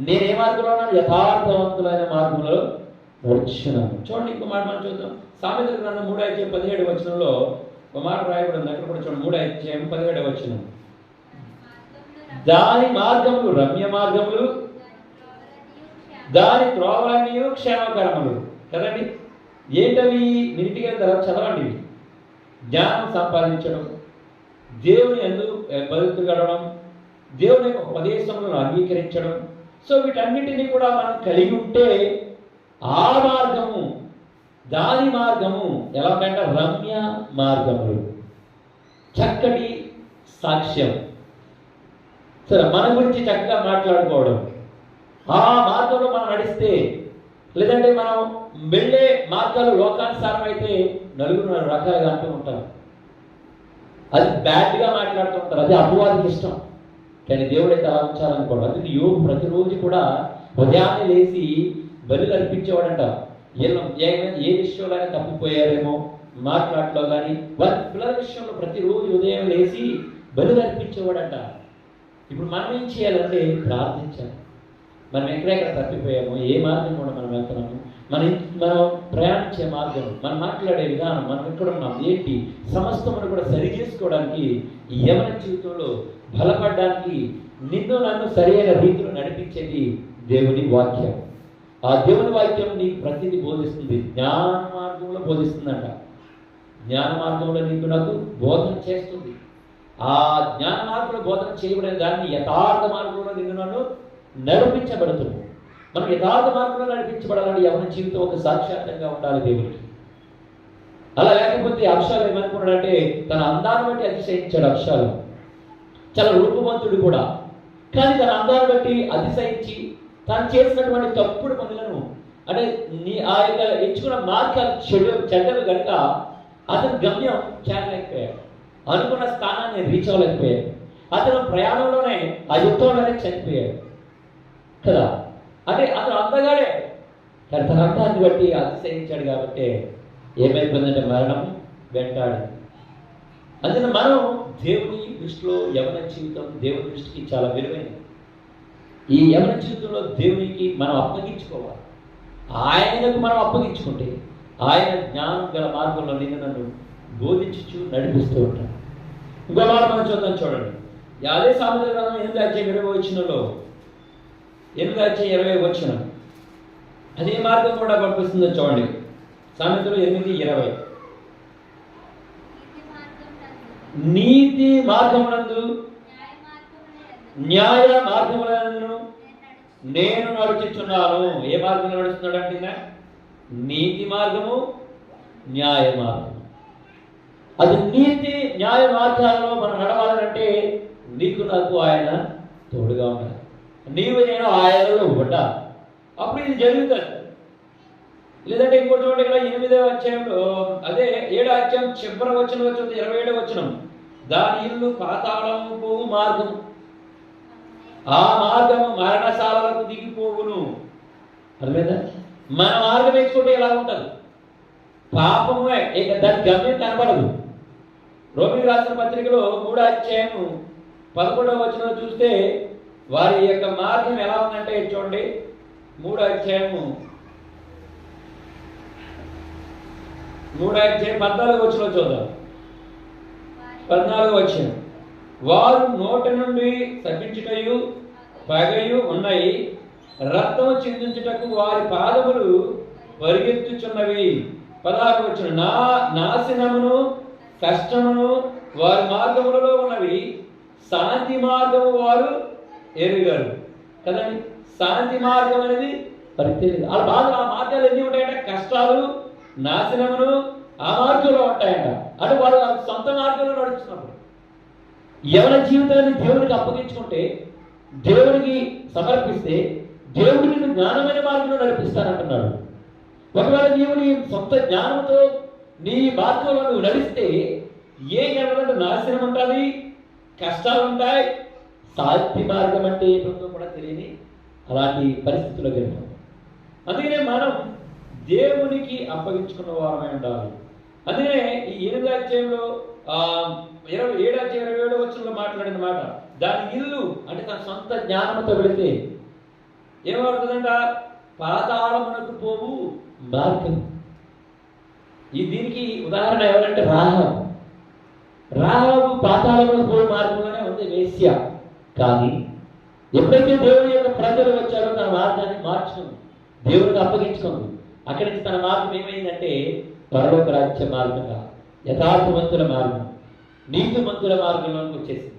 నేనే మార్గంలో ఉన్నాను, యథార్థవంతులైన మార్గంలో నడుచున్నాను. చూడండి, ఇంకో మాట మనం చూద్దాం. సామెతల గ్రంథం 3:17 వచనంలో ఒక మాట రాయబడింది. అక్కడ కూడా చూడండి, 3:17 వచనం. దాని మార్గములు రమ్య మార్గములు, దాని త్రోవలన్నీ క్షేమకరములు. కదండి, ఏంటవి? నీటిగా చదవండి. జ్ఞానం సంపాదించడం, దేవుని యందు భక్తి కలగడం, దేవుని యొక్క ఉపదేశములను అంగీకరించడం. సో వీటన్నిటినీ కూడా మనం కలిగి ఉంటే ఆ మార్గము, దాని మార్గము ఎలా అంటే రమ్య మార్గములు, చక్కటి సాక్ష్యం. సరే, మన గురించి చక్కగా మాట్లాడుకోవడం, ఆ మార్గంలో మనం నడిస్తే, లేదంటే మనం వెళ్ళే మార్గాలు లోకానుసారం అయితే నలుగురు రకాలుగా అంటూ ఉంటారు, అది బ్యాడ్గా మాట్లాడుతూ ఉంటారు, అది అపవాదికి ఇష్టం. కానీ దేవుడైతే అలా ఉంచాలనుకోవడం. అందుకే యోగు ప్రతిరోజు కూడా ఉదయాన్నే లేచి బలులు అర్పించేవాడంట. ఏ విషయంలో అయినా తప్పిపోయారేమో మాట్లాడలో కానీ వారి పిల్లల విషయంలో ప్రతిరోజు ఉదయం లేచి బలులు అర్పించేవాడంట. ఇప్పుడు మనం ఏం చేయాలంటే ప్రార్థించాలి. మనం ఎక్కడెక్కడ తప్పిపోయామో, ఏ మార్గం కూడా మనం వెళ్తున్నాము, మనం ప్రయాణించే మార్గం, మనం మాట్లాడే విధానం, మనం ఎక్కడ ఉన్నాం, ఏంటి సమస్తమును కూడా సరి చేసుకోవడానికి, ఈ యవన జీవితంలో బలపడడానికి నిన్ను నన్ను సరైన రీతిలో నడిపించేది దేవుని వాక్యం. ఆ దేవుని వాక్యం నీకు ప్రతిదీ బోధిస్తుంది. జ్ఞాన మార్గంలో బోధిస్తుందంట. జ్ఞాన మార్గంలో నీకు నాకు బోధన చేస్తుంది. ఆ జ్ఞాన మార్గంలో బోధన చేయబడిన దాన్ని యథార్థ మార్గంలో నిన్ను నన్ను నడిపించబడుతుంది. మనం యథార్థ మార్గంలో నడిపించబడాలని యవన జీవితం ఒక సాక్షాత్తంగా ఉండాలి దేవునికి. అలా లేకపోతే అక్షాలు ఏమనుకున్నాడంటే తన అందాన్ని బట్టి అతిశయించాడు. అక్షాలు చాలా రూపవంతుడు కూడా, కానీ తన అందాన్ని బట్టి అతిశయించి తాను చేసినటువంటి తప్పుడు పనులను, అంటే ఆ యొక్క ఎంచుకున్న మార్గాలు చెడ్డలు కనుక అతని గమ్యం చేరలేకపోయాడు, అనుకున్న స్థానాన్ని రీచ్ అవ్వలేకపోయాడు. అతను ప్రయాణంలోనే ఆ యుద్ధంలోనే చనిపోయాడు కదా. అంటే అతను అందగాడే, కానీ తన అందాన్ని బట్టి అతిశయించాడు కాబట్టి ఏమైపోయిందంటే మరణం వెంటాడి. అందుకని మనం దేవుని దృష్టిలో యవన జీవితం దేవుని దృష్టికి చాలా విలువైనది. ఈ యవన జీవితంలో దేవునికి మనం అప్పగించుకోవాలి. ఆయనకు మనం అప్పగించుకుంటే ఆయన జ్ఞానం గల మార్గంలో నిన్ను నన్ను బోధించు నడిపిస్తూ ఉంటాడు. ఇంకో మాట మనం చూద్దాం, చూడండి. అదే సామెతల గ్రంథం 8:20 8:20 అదే మార్గం కూడా పంపిస్తుందో చూడండి. సామెతలు 8:20 నీతి మార్గమునందు న్యాయ మార్గములందు నేను నడుచుచున్నాను. ఏ మార్గంలో నడుస్తున్నాడు అంటే నీతి మార్గము, న్యాయ మార్గము. అది నీతి న్యాయ మార్గాలలో మనం నడవాలంటే నీకు నాకు ఆయన తోడుగా ఉండాలి. నీవు నేను ఆయనలో ఉండాలి, అప్పుడు ఇది జరుగుతుంది. లేదంటే ఇంకో చూడండి, ఇక్కడ 8వ అధ్యాయంలో అదే 7వ అధ్యాయం చివరి వచనం 27వ వచనం, దాని ఇల్లు పాతాళము పోవు మార్గము, ఆ మార్గము మరణశాలకు దిగిపోవును. అర్థమైందా? మన మార్గం వేసుకుంటే ఎలా ఉంటుంది? పాపమే, ఇక దాని గమ్యం కనపడదు. రోమిలకు రాసిన పత్రికలో 3వ అధ్యాయం 11వ వచనం చూస్తే వారి యొక్క మార్గం ఎలా ఉందంటే చూడండి, 3వ అధ్యాయం 14వ వచనం చూద్దాం. 14వ వచనం, వారు నోటి నుండి శపించుటయు పగయు ఉన్నాయి, రక్తము చిందించుటకు వారి పాదములు పరిగెత్తుచున్నవి. 16వ వచనం, నాశనమును కష్టమును వారి మార్గములలో ఉన్నవి, శాంతి మార్గము వారు ఎరుగరు. కదండి, శాంతి మార్గం అనేది వారికి తెలియదు. వాళ్ళ బాధలు ఆ మార్గాలు ఎన్ని ఉంటాయంటే కష్టాలు, నాశనమును ఆ మార్గంలో ఉంటాయంట. అంటే వారు సొంత మార్గంలో నడుస్తున్నప్పుడు యవన జీవితాన్ని దేవుడికి అప్పగించుకుంటే, దేవుడికి సమర్పిస్తే దేవుడు నిన్ను జ్ఞానమైన మార్గంలో నడిపిస్తానంటున్నాడు. ఒకవేళ నీవు నీ సొంత జ్ఞానంతో నీ మార్గంలో నువ్వు నడిస్తే ఏ జరగదంటే నాశనం ఉంటుంది, కష్టాలు ఉంటాయి. శాంతి మార్గం అంటే ఏంటో కూడా తెలియని అలాంటి పరిస్థితుల్లో వెళ్తాం. అందుకనే మనం దేవునికి అప్పగించుకున్న వారమై ఉండాలి. అందుకనే ఈ 8వ అధ్యాయంలో 27వ వచనంలో మాట్లాడిన మాట, దాని ఇల్లు అంటే తన సొంత జ్ఞానంతో వెళితే ఏమవుతుందంట? పాతాళమునకు పోవు మార్గం. దీనికి ఉదాహరణ ఎవరంటే రాహాబు పాతాళమునకు పోవు మార్గంలోనే ఉంది వేశ్య. కానీ ఎప్పుడైతే దేవుని యొక్క ప్రజలు వచ్చారో తన మార్గాన్ని మార్చుకుంది, దేవునికి అప్పగించుకుంది. అక్కడి నుంచి తన మార్గం ఏమైందంటే పరలోక రాజ్య మార్గంగా, యథార్థవంతుల మార్గం, నీతిమంతుల మార్గంలోకి వచ్చేసింది.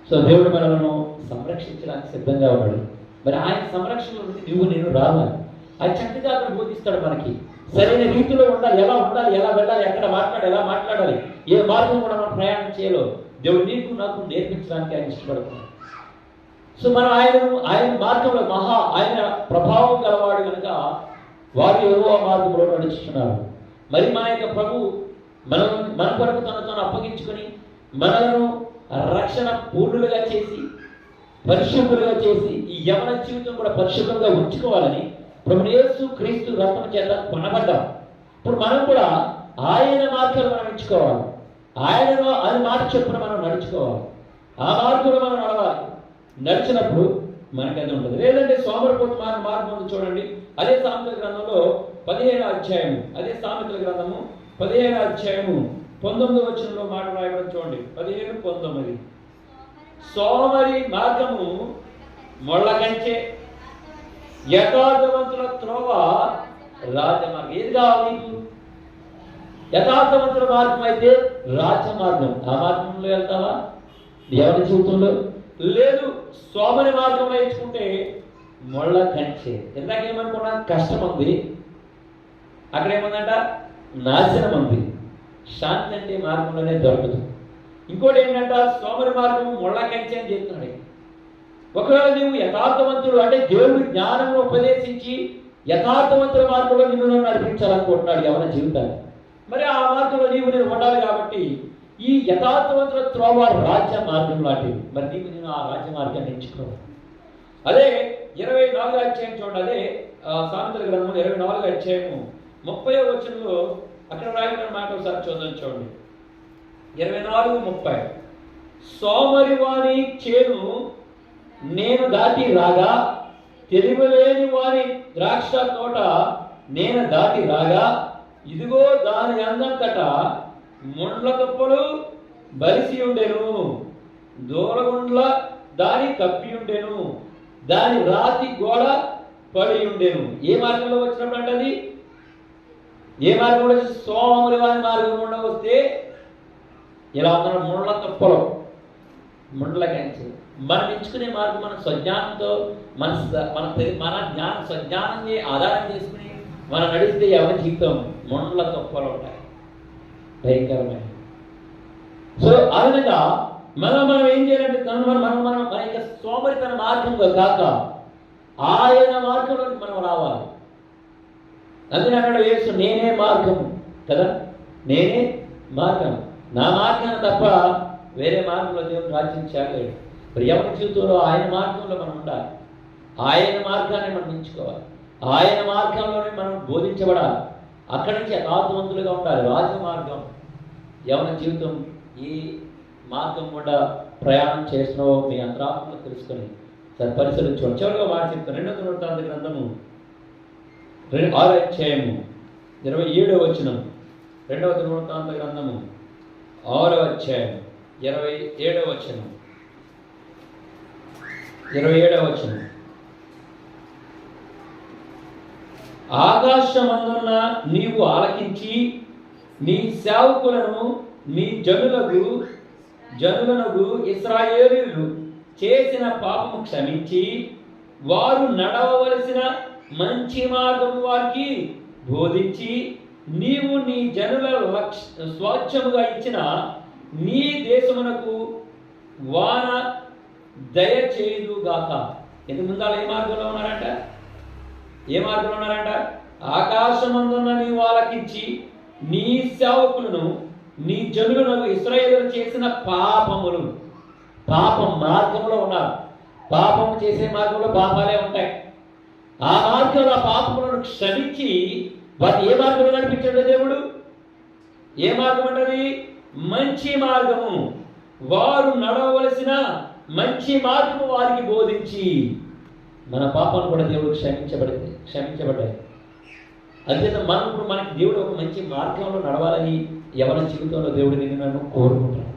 సో దేవుడు మనలను సంరక్షించడానికి సిద్ధంగా ఉన్నాడు. మరి ఆయన సంరక్షణ నుండి నువ్వు నేను రావాలి. ఆయన చక్కగా అతను బోధిస్తాడు మనకి. సరైన రీతిలో ఉండాలి, ఎలా ఉండాలి, ఎలా వెళ్ళాలి, ఎక్కడ మాట్లాడాలి, ఎలా మాట్లాడాలి, ఏ మార్గం కూడా మనం ప్రయాణం చేయాలో దేవుడు నీకు నాకు నేర్పించడానికి ఆయన ఇష్టపడుతున్నాడు. సో మనం ఆయన మార్గంలో ఆయన ప్రభావం గలవాడు కనుక వారు యెహోవా మార్గంలో నడుచుతున్నారు. మరి మన యొక్క ప్రభు మన కొరకు తనతో అప్పగించుకొని మనలను రక్షణ పూర్ణులుగా చేసి పరిశుద్ధులుగా చేసి ఈ యవన జీవితం కూడా పరిశుద్ధంగా ఉంచుకోవాలని ప్రభువు యేసు క్రీస్తు రక్తం చేత కొనబడ్డాం. ఇప్పుడు మనం కూడా ఆయన మార్గాలు మనం ఎంచుకోవాలి. ఆయన మాట చొప్పున మనం నడుచుకోవాలి. ఆ మార్గంలో మనం నడవాలి. నడిచినప్పుడు మనకి అది ఉంటుంది. లేదంటే సోమరిపోతు మార్గం ఉంది చూడండి. అదే సామెతల గ్రంథంలో 15వ అధ్యాయము, అదే సామెతల గ్రంథము 15వ అధ్యాయము 19వ వచనంలో మాట రాయబడి చూడండి. 15:19, సోమరి మార్గము మొళ్ళ కంచె, యథార్థవంతుల త్రోవ రాజమార్గం. ఏది కావాలి నీకు? యథార్థవంతుల మార్గం అయితే రాజమార్గం. ఆ మార్గంలో వెళ్తావా ఎవరి జీవితంలో? లేదు. సోమరి మార్గం ఎంచుకుంటే మొళ్ళ కంచె. ఇందాకేమనుకున్నా కష్టం ఉంది, అక్కడ ఏముందంట నాశనం ఉంది. శాంతి అంటే మార్గంలోనే దొరకదు. ఇంకోటి ఏంటంట సోమరి మార్గం మొళ్ళ కంచె అని చెప్తున్నాడు. ఒకవేళ నీవు యథార్థవంతుడు అంటే దేవుడు జ్ఞానం ఉపదేశించి యథార్థవంతుల మార్గంలో నిన్ను నడిపించాలనుకుంటున్నాడు యవన జీవితాన్ని. మరి ఆ మార్గంలో నీవు నేను ఉండాలి కాబట్టి ఈ యథార్థవంతుల త్రోవ రాజ్య మార్గం లాంటిది. మరి నీవు నేను ఆ రాజ్య మార్గాన్ని ఎంచుకోవాలి. అదే 24వ అధ్యాయం చూడండి. అదే సామెతల గ్రంథం 24వ అధ్యాయము 30వ వచనంలో అక్కడ రాయబడిన మాట ఒకసారి చూడండి. 24:30 సోమరివాని చేను నేను దాటి రాగా, తెలివిలేని వారి ద్రాక్ష తోట నేను దాటి రాగా, ఇదిగో దాని అందంతట ముండ్ల తుప్పలు బలిసి ఉండెను, దూరగుండ్ల దాని కప్పి ఉండెను, దాని రాతి గోడ పడి ఉండెను. ఏ మార్గంలో వచ్చినప్పుడు అంటే అది ఏ మార్గంలో సోమరివాని మార్గం గుండా వస్తే ఇలా ఉన్న ముండ్ల తుప్పలు, ముండ్ల కంచి మనం ఎంచుకునే మార్గం మన స్వజ్ఞానంతో మన జ్ఞానం స్వజ్ఞానాన్ని ఆధారం చేసుకుని మనం నడిస్తే ఎవరి జీవితం ముండ్ల తుప్పలు ఉంటాయి, భయంకరమైన. సో ఆ విధంగా మనం ఏం చేయాలంటే మన యొక్క సోమరితన మార్గంలో కాక ఆయన మార్గంలోకి మనం రావాలి. అందుకని అన్నాడు యేసు, నేనే మార్గము కదా, నేనే మార్గం, నా మార్గాన్ని తప్ప వేరే మార్గంలో దేవుడు రాజ్యం చేయలేడు. మరి ఎవరి జీవితంలో ఆయన మార్గంలో మనం ఉండాలి, ఆయన మార్గాన్ని మనం ఎంచుకోవాలి, ఆయన మార్గంలోనే మనం బోధించబడాలి. అక్కడి నుంచి యథార్థవంతులుగా ఉండాలి. రాజ్య మార్గం యవన జీవితం ఈ మార్గం కూడా ప్రయాణం చేస్తున్నావో మీ అంతరాత్మలో తెలుసుకొని సరే పరిశీలించుకోండి. చివరిగా మాట చెప్తాను. 2వ దినవృత్తాంత గ్రంథము 6వ అధ్యాయము 27వ వచనం. 2వ దినవృత్తాంత గ్రంథము 6వ అధ్యాయం 27వ వచనం. 27వ వచనం. ఆకాశమందున్న నీవు ఆలకించి నీ సేవకులను నీ జనులకు ఇశ్రాయేలీయులు చేసిన పాపము క్షమించి వారు నడవవలసిన మంచి మార్గము వారికి బోధించి నీవు నీ జనుల స్వాచ్ఛముగా ఇచ్చిన నీ దేశమునకు వాన దయచేయుగాక. ఇంతకు ముందాలు ఏ మార్గంలో ఉన్నారంట? ఏ మార్గంలో ఉన్నారంట? ఆకాశమందున్న నీవు ఆలకించి నీ సేవకులను నీ జనులను ఇశ్రాయేలు చేసిన పాపములు, పాపం మార్గంలో ఉన్నారు. పాపం చేసే మార్గంలో పాపాలే ఉంటాయి. ఆ మార్గంలో పాపములను క్షమించి వాటిని ఏ మార్గంలో నడిపించాడు దేవుడు? ఏ మార్గం అంటది? మంచి మార్గము. వారు నడవలసిన మంచి మార్గము వారికి బోధించి. మన పాపాలు కూడా దేవుడు క్షమించబడ్డాయి. అంతేత మనం ఇప్పుడు మనకి దేవుడు ఒక మంచి మార్గంలో నడవాలని యవన జీవితంలో దేవుడు నిన్ను నన్ను కోరుకుంటున్నాడు.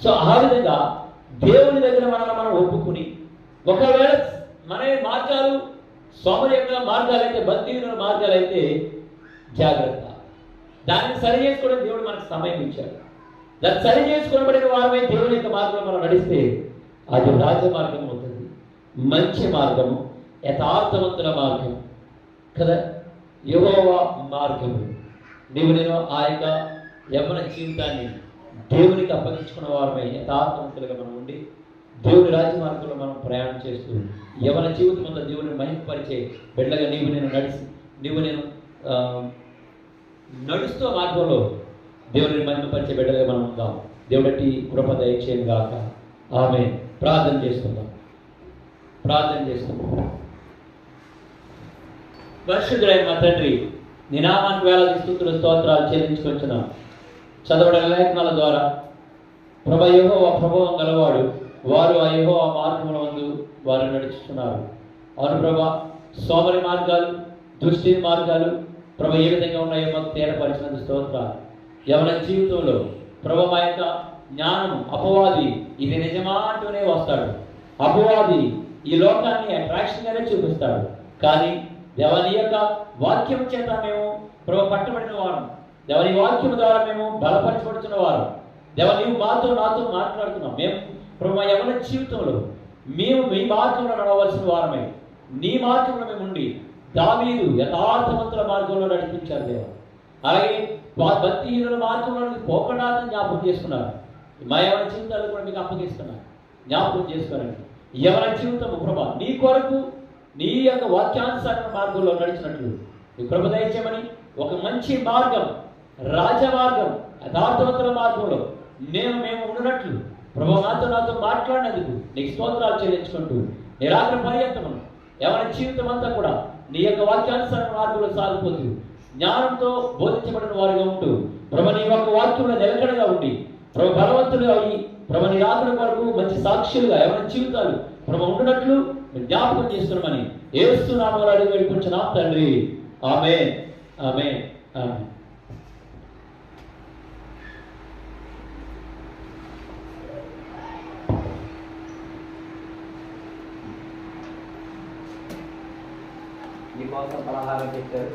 సో ఆ విధంగా దేవుని దగ్గర మనం ఒప్పుకుని, ఒకవేళ మన మార్గాలు సోమరి యొక్క మార్గాలైతే, భక్తిహీనుల మార్గాలైతే జాగ్రత్త. దాన్ని సరి చేసుకోవడం దేవుడు మనకు సమయం ఇచ్చాడు. దాన్ని సరి చేసుకోబడిన వారమే దేవుని యొక్క మార్గంలో మనం నడిస్తే అది రాజ్య మార్గం అవుతుంది, మంచి మార్గము, యథార్థవంతుల మార్గం కదా, యెహోవా మార్గము. నేను ఆ యొక్క యవ్వన జీవితాన్ని దేవునికి అప్పగించుకున్న వారమై యథార్థవంతులుగా మనం ఉండి దేవుని రాజ్య మార్గంలో మనం ప్రయాణం చేస్తూ యవ్వన జీవితం అంతా దేవుని మహిమపరిచే బిడ్డగా నీవు నేను నడుస్తూ మార్గంలో దేవుని మహిమపరిచే బిడ్డగా మనం ఉందాం. దేవుడి కృప దయచేయం గాక. ఆమేన్. ప్రార్థన చేసుకుందాం. పరిశుద్ధుడైన మా తండ్రి, నీ నామానికి వేలాది స్తుతులు స్తోత్రాలు చెల్లించుకొచ్చిన చదవడం లేఖనాల ద్వారా యెహోవా ప్రభావం గలవాడు, వారు ఆ యెహోవా మార్గముల ముందు వారు నడుచుతున్నారు. అవును ప్రభా, సోమరి మార్గాలు, దుష్టి మార్గాలు ఏ విధంగా ఉన్నాయో మాకు తేరపరిచినందుకు స్తోత్రాలు. యవన జీవితంలో మా యొక్క జ్ఞానం, అపవాది ఇది నిజమా అంటూనే వస్తాడు. అపవాది ఈ లోకాన్ని అట్రాక్షన్గానే చూపిస్తాడు. కానీ దేవుని యొక్క వాక్యం చేత మేము పట్టబడిన వారు, దేవుని వాక్యం ద్వారా మేము బలపరచబడుతున్న వారు. నీవు నాతో మాట్లాడుతున్నాం. మేము యవన జీవితంలో మేము మీ మార్గంలో నడవలసిన వారమే. నీ మార్గంలో మేము ఉండి దావీదు యథార్థవంతుల మార్గంలో నడిపించారు దేవ. అలాగే భక్తిహీనుల మార్గంలో పోకుండా జ్ఞాపకం చేసుకున్నారు. మా యవన జీవితాలు కూడా మీకు అప్పగిస్తున్నారు. జ్ఞాపకం చేసుకోరండి. యవన జీవితము ప్రభా నీ కొరకు నీ యొక్క వాక్యానుసార మార్గంలో నడిచినట్లు నీ కృప దయచేయమని, ఒక మంచి మార్గం, రాజమార్గం, యథార్థవంతుల మార్గంలో మేము ఉన్నట్లు ప్రభు నాతో మాట్లాడినందుకు నీకు స్తోత్రాలు చెల్లించుకుంటూ నిరాకర పర్యంతము యవన జీవితం అంతా కూడా నీ యొక్క వాక్యానుసార మార్గంలో సాగిపోతూ జ్ఞానంతో బోధించబడిన వారిగా ఉంటూ ప్రభు నీ యొక్క వాక్యంలో నిలకడగా ఉండి ప్రభు బలవంతులుగా అయ్యి ప్రభు నీ రాకడ వరకు మంచి సాక్షులుగా యవన జీవితాలు ప్రభు ఉండినట్లు జ్ఞాపకం చేస్తున్నామని యేసు నామములో అడిగి వేడుకుంటున్నాం తండ్రి. ఆమేన్, ఆమేన్, ఆమేన్. మీకోసం పలహారం పెట్టారు.